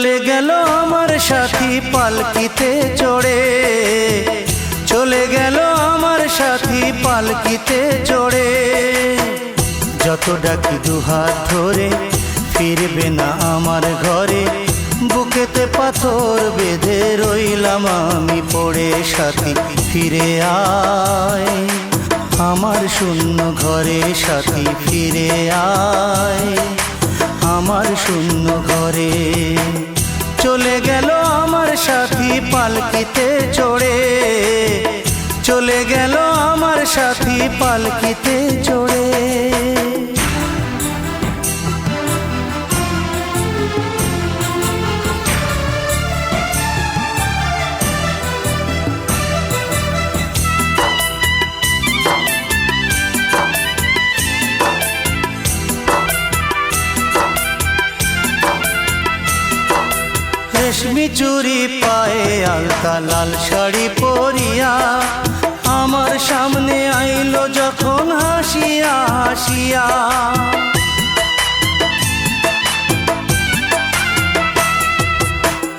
চলে গেল আমার সাথী পালকিতে চড়ে, চলে গেল আমার সাথী পালকিতে চড়ে। যত ডাকি দুহাত ধরে ফিরবে না আমার ঘরে, বুকেতে পাথর বেঁধে রইলাম আমি পড়ে। সাথী ফিরে আয় আমার শূন্য ঘরে, সাথী ফিরে আয় আমার শূন্য ঘরে। চলে গেল আমার সাথী পালকিতে চড়ে, চলে গেল আমার সাথী পালকিতে চড়ে। রেশমি চুরি পায়ে আলতা লাল শাড়ি পরিয়া, আমার সামনে আইলো যখন হাসিয়া হাসিয়া।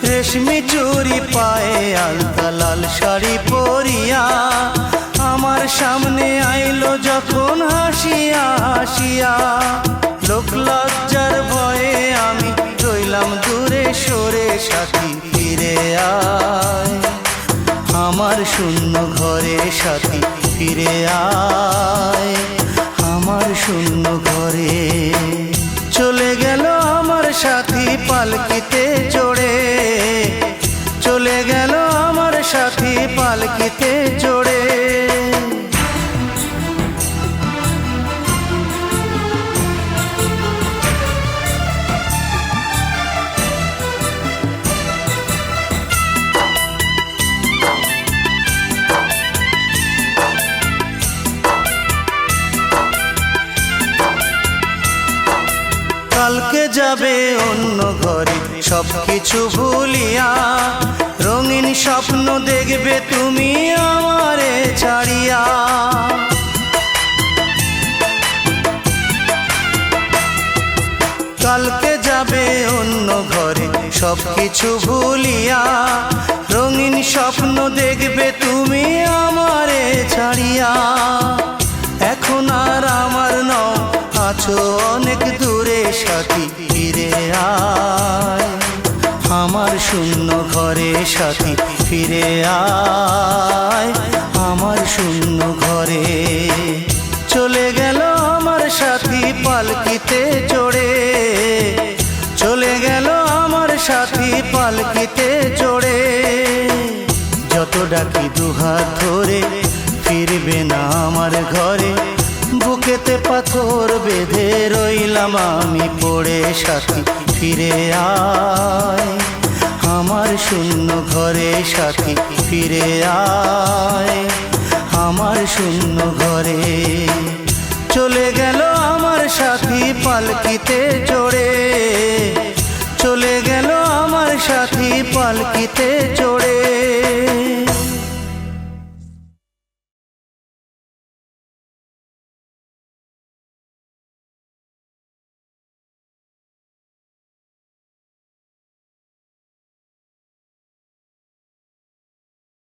রেশমি চুরি পায়ে আলতা লাল শাড়ি পরিয়া, আমার সামনে আইলো যখন হাসিয়া হাসিয়া। লোক লজ্জার ভয়ে আমি রইলাম দূরে সরে, সাথী ফিরে আয় আমার শূন্য ঘরে, সাথী ফিরে আয় আমার শূন্য ঘরে। চলে গেল আমার সাথী পালকিতে চড়ে, চলে গেল আমার সাথী পালকিতে চড়ে। কালকে যাবে অন্য ঘরে সব কিছু ভুলিয়া, রঙিন স্বপ্ন দেখবে তুমি আমারে ছাড়িয়া। কালকে যাবে অন্য ঘরে সব কিছু ভুলিয়া, রঙিন স্বপ্ন দেখবে তুমি আমারে ছাড়িয়া। এখন আর আমার নও, আছো অনেক দূরে, সাথী ফিরে আয় আমার শূন্য ঘরে, সাথী ফিরে আয় আমার শূন্য ঘরে। চলে গেল আমার সাথী পালকিতে চড়ে, চলে গেল আমার সাথী পালকিতে চড়ে। যত ডাকি দুহাত ধরে ফিরবে না আমার ঘরে, বুকেতে পাথর বেঁধে রইলাম আমি পড়ে। সাথী ফিরে আয় আমার শূন্য ঘরে, সাথী ফিরে আয় আমার শূন্য ঘরে। চলে গেল আমার সাথী পালকিতে চড়ে, চলে গেল আমার সাথী পালকিতে চড়ে।